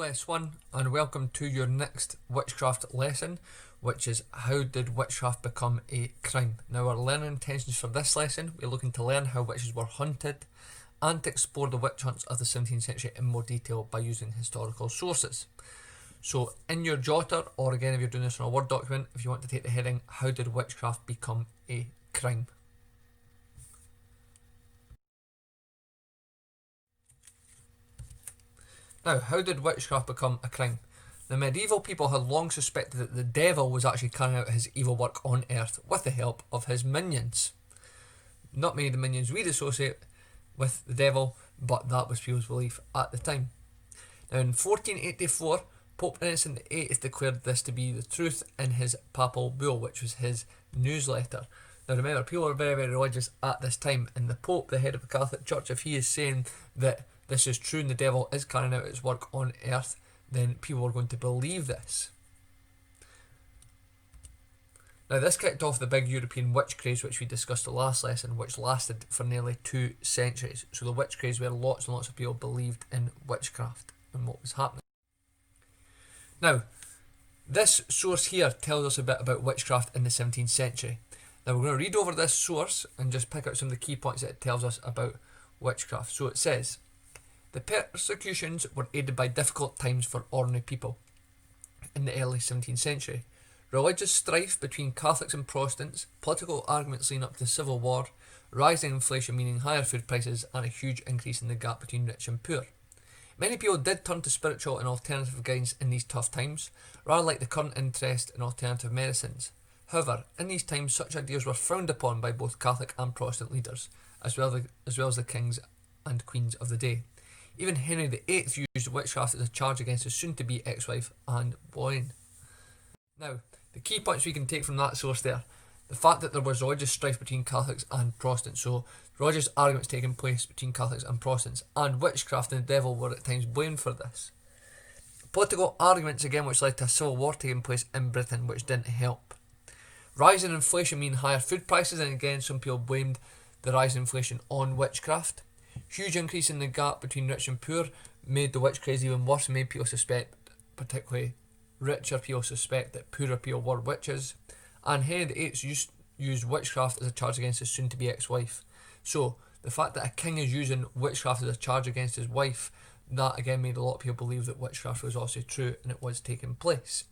Hello S1 and welcome to your next witchcraft lesson, which is how did witchcraft become a crime. Now our learning intentions for this lesson, we're looking to learn how witches were hunted and to explore the witch hunts of the 17th century in more detail by using historical sources. So in your jotter, or again if you're doing this on a Word document, if you want to take the heading, how did witchcraft become a crime? Now, how did witchcraft become a crime? The medieval people had long suspected that the devil was actually carrying out his evil work on earth with the help of his minions. Not many of the minions we'd associate with the devil, but that was people's belief at the time. Now in 1484, Pope Innocent VIII declared this to be the truth in his papal bull, which was his newsletter. Now remember, people were very, very religious at this time, and the Pope, the head of the Catholic Church, if he is saying that this is true and the devil is carrying out its work on earth, then people are going to believe this. Now this kicked off the big European witch craze which we discussed the last lesson, which lasted for nearly 2 centuries. So the witch craze where lots and lots of people believed in witchcraft and what was happening. Now, this source here tells us a bit about witchcraft in the 17th century. Now we're going to read over this source and just pick out some of the key points that it tells us about witchcraft. So it says, the persecutions were aided by difficult times for ordinary people in the early 17th century. Religious strife between Catholics and Protestants, political arguments leading up to the Civil War, rising inflation meaning higher food prices, and a huge increase in the gap between rich and poor. Many people did turn to spiritual and alternative guidance in these tough times, rather like the current interest in alternative medicines. However, in these times such ideas were frowned upon by both Catholic and Protestant leaders, as well as the kings and queens of the day. Even Henry VIII used witchcraft as a charge against his soon-to-be ex-wife Anne Boleyn. Now, the key points we can take from that source there. The fact that there was religious strife between Catholics and Protestants, so religious arguments taking place between Catholics and Protestants, and witchcraft and the devil were at times blamed for this. Political arguments again which led to a civil war taking place in Britain, which didn't help. Rise in inflation mean higher food prices, and again some people blamed the rise in inflation on witchcraft. Huge increase in the gap between rich and poor made the witch craze even worse and made people suspect, particularly richer people suspect, that poorer people were witches. And Henry VIII used witchcraft as a charge against his soon-to-be ex-wife. So the fact that a king is using witchcraft as a charge against his wife, that again made a lot of people believe that witchcraft was also true and it was taking place.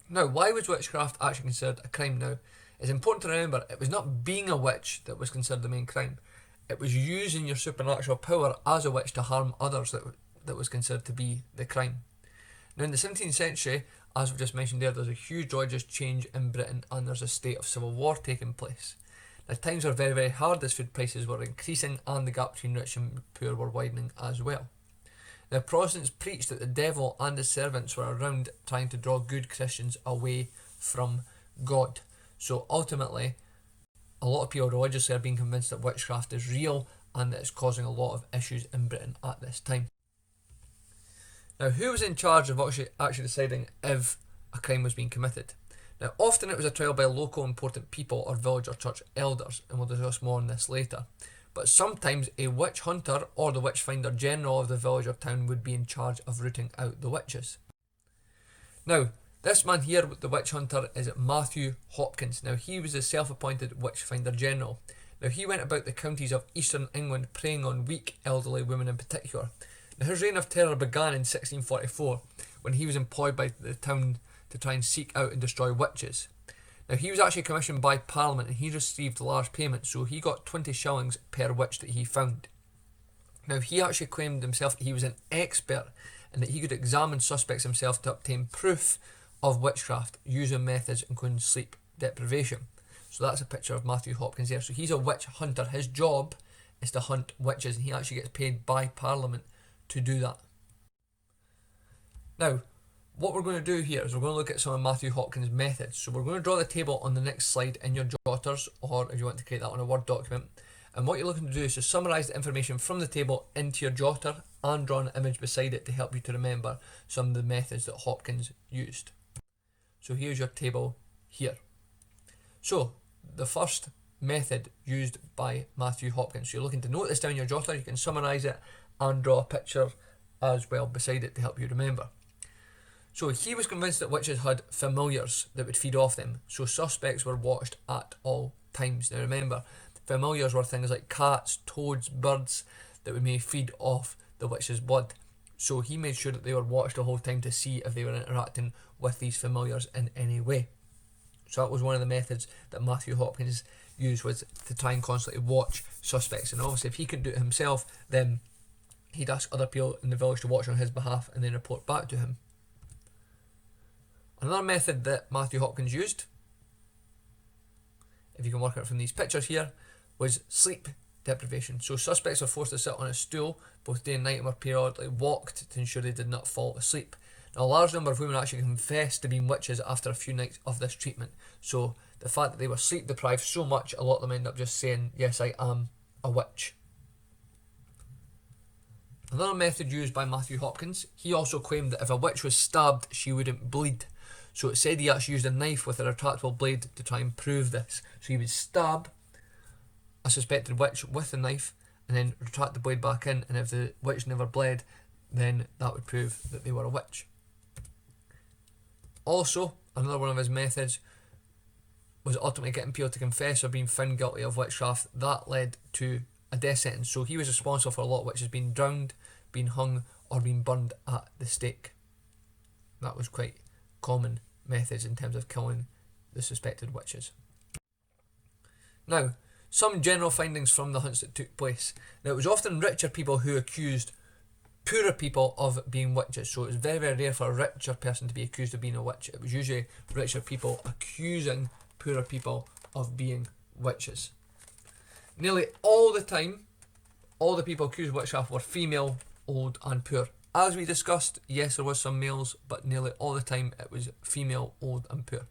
Now, why was witchcraft actually considered a crime? Now, it's important to remember it was not being a witch that was considered the main crime. It was using your supernatural power as a witch to harm others that was considered to be the crime. Now in the 17th century, as we've just mentioned there's a huge religious change in Britain and there's a state of civil war taking place. Now times were very, very hard as food prices were increasing and the gap between rich and poor were widening as well. Now Protestants preached that the devil and his servants were around trying to draw good Christians away from God. So ultimately, a lot of people religiously are being convinced that witchcraft is real and that it's causing a lot of issues in Britain at this time. Now, who was in charge of actually deciding if a crime was being committed? Now, often it was a trial by local important people or village or church elders, and we'll discuss more on this later. But sometimes a witch hunter or the witch finder general of the village or town would be in charge of rooting out the witches. Now, this man here, the witch hunter, is Matthew Hopkins. Now, he was a self-appointed witch finder general. Now, he went about the counties of eastern England preying on weak, elderly women in particular. Now, his reign of terror began in 1644 when he was employed by the town to try and seek out and destroy witches. Now, he was actually commissioned by Parliament and he received large payments, so he got 20 shillings per witch that he found. Now, he actually claimed himself that he was an expert and that he could examine suspects himself to obtain proof of witchcraft using methods including sleep deprivation. So that's a picture of Matthew Hopkins there. So he's a witch hunter. His job is to hunt witches and he actually gets paid by Parliament to do that. Now, what we're going to do here is we're going to look at some of Matthew Hopkins' methods. So we're going to draw the table on the next slide in your jotters, or if you want to create that on a Word document. And what you're looking to do is to summarise the information from the table into your jotter and draw an image beside it to help you to remember some of the methods that Hopkins used. So here's your table here. So the first method used by Matthew Hopkins. So you're looking to note this down in your jotter, you can summarise it and draw a picture as well beside it to help you remember. So he was convinced that witches had familiars that would feed off them, so suspects were watched at all times. Now remember, familiars were things like cats, toads, birds that would maybe feed off the witch's blood. So he made sure that they were watched the whole time to see if they were interacting with these familiars in any way. So that was one of the methods that Matthew Hopkins used, was to try and constantly watch suspects. And obviously if he couldn't do it himself, then he'd ask other people in the village to watch on his behalf and then report back to him. Another method that Matthew Hopkins used, if you can work out from these pictures here, was sleep deprivation. So suspects were forced to sit on a stool both day and night and were periodically walked to ensure they did not fall asleep. Now, a large number of women actually confessed to being witches after a few nights of this treatment. So the fact that they were sleep deprived so much, a lot of them end up just saying, yes, I am a witch. Another method used by Matthew Hopkins, he also claimed that if a witch was stabbed, she wouldn't bleed. So it said he actually used a knife with a retractable blade to try and prove this. So he would stab a suspected witch with the knife and then retract the blade back in, and if the witch never bled, then that would prove that they were a witch. Also, another one of his methods was ultimately getting people to confess or being found guilty of witchcraft. That led to a death sentence. So he was responsible for a lot of witches being drowned, being hung, or being burned at the stake. That was quite common methods in terms of killing the suspected witches. Now, some general findings from the hunts that took place. Now, it was often richer people who accused poorer people of being witches. So it was very, very rare for a richer person to be accused of being a witch. It was usually richer people accusing poorer people of being witches. Nearly all the time, all the people accused of witchcraft were female, old and poor. As we discussed, yes, there was some males, but nearly all the time it was female, old and poor.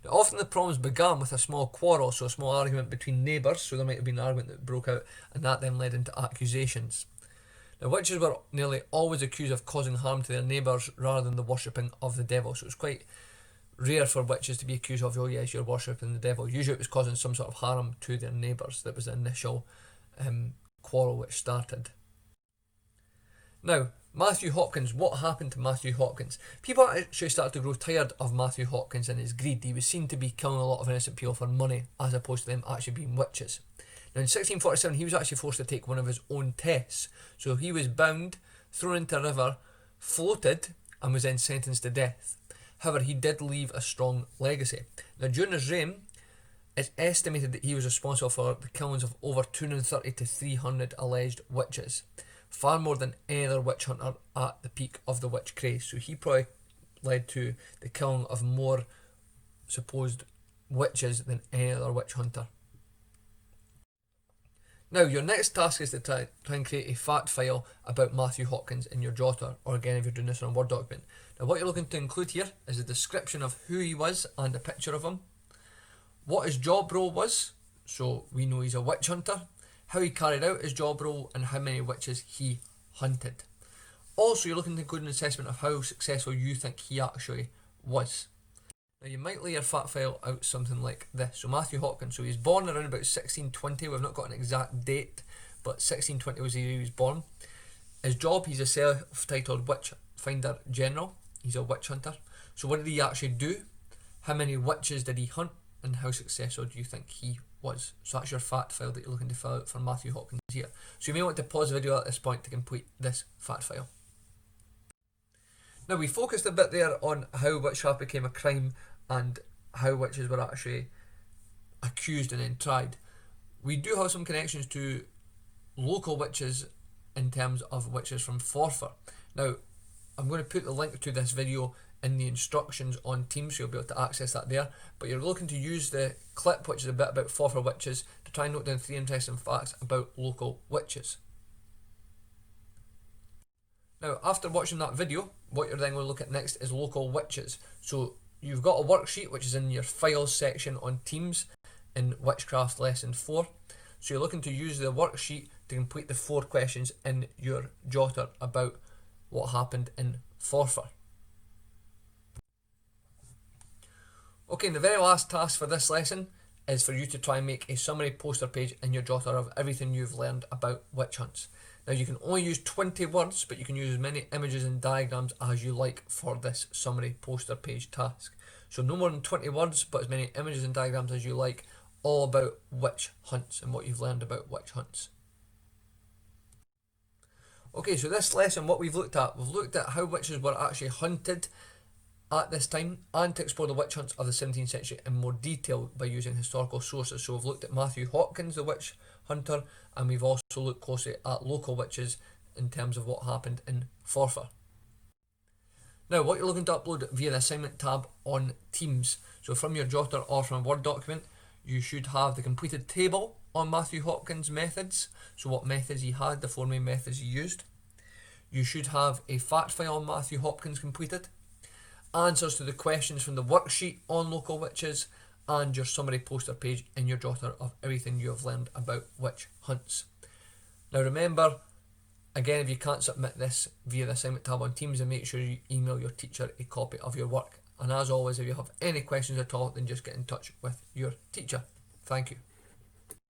Now, often the problems began with a small quarrel, so a small argument between neighbours, so there might have been an argument that broke out, and that then led into accusations. Now, witches were nearly always accused of causing harm to their neighbours rather than the worshipping of the devil, so it was quite rare for witches to be accused of, oh yes, you're worshipping the devil. Usually it was causing some sort of harm to their neighbours. That was the initial quarrel which started. Now, Matthew Hopkins, what happened to Matthew Hopkins? People actually started to grow tired of Matthew Hopkins and his greed. He was seen to be killing a lot of innocent people for money, as opposed to them actually being witches. Now in 1647 he was actually forced to take one of his own tests. So he was bound, thrown into a river, floated, and was then sentenced to death. However, he did leave a strong legacy. Now during his reign, it's estimated that he was responsible for the killings of over 230 to 300 alleged witches. Far more than any other witch hunter at the peak of the witch craze. So he probably led to the killing of more supposed witches than any other witch hunter. Now, your next task is to try and create a fact file about Matthew Hopkins in your jotter, or again if you're doing this on a Word document. Now, what you're looking to include here is a description of who he was and a picture of him, what his job role was, so we know he's a witch hunter, how he carried out his job role, and how many witches he hunted. Also, you're looking to include an assessment of how successful you think he actually was. Now, you might lay your fact file out something like this. So Matthew Hopkins, so he was born around about 1620. We've not got an exact date, but 1620 was the year he was born. His job, he's a self-titled witch finder general. He's a witch hunter. So what did he actually do? How many witches did he hunt? And how successful do you think he was? So that's your fact file that you're looking to fill out for Matthew Hopkins here. So you may want to pause the video at this point to complete this fact file. Now, we focused a bit there on how witchcraft became a crime and how witches were actually accused and then tried. We do have some connections to local witches in terms of witches from Forfar. Now, I'm going to put the link to this video in the instructions on Teams, so you'll be able to access that there. But you're looking to use the clip, which is a bit about Forfar witches, to try and note down 3 interesting facts about local witches. Now, after watching that video, what you're then going to look at next is local witches. So you've got a worksheet which is in your files section on Teams in Witchcraft Lesson 4. So you're looking to use the worksheet to complete the 4 questions in your jotter about what happened in Forfar. Okay, and the very last task for this lesson is for you to try and make a summary poster page in your jotter of everything you've learned about witch hunts. Now you can only use 20 words, but you can use as many images and diagrams as you like for this summary poster page task. So no more than 20 words, but as many images and diagrams as you like, all about witch hunts and what you've learned about witch hunts. Okay, so this lesson, what we've looked at how witches were actually hunted at this time, and to explore the witch hunts of the 17th century in more detail by using historical sources. So we've looked at Matthew Hopkins, the witch hunter, and we've also looked closely at local witches in terms of what happened in Forfar. Now, what you're looking to upload via the assignment tab on Teams. So from your jotter or from a Word document, you should have the completed table on Matthew Hopkins' methods. So what methods he had, the 4 main methods he used. You should have a fact file on Matthew Hopkins completed, answers to the questions from the worksheet on local witches, and your summary poster page in your jotter of everything you have learned about witch hunts. Now remember, again, if you can't submit this via the assignment tab on Teams, then make sure you email your teacher a copy of your work. And as always, if you have any questions at all, then just get in touch with your teacher. Thank you.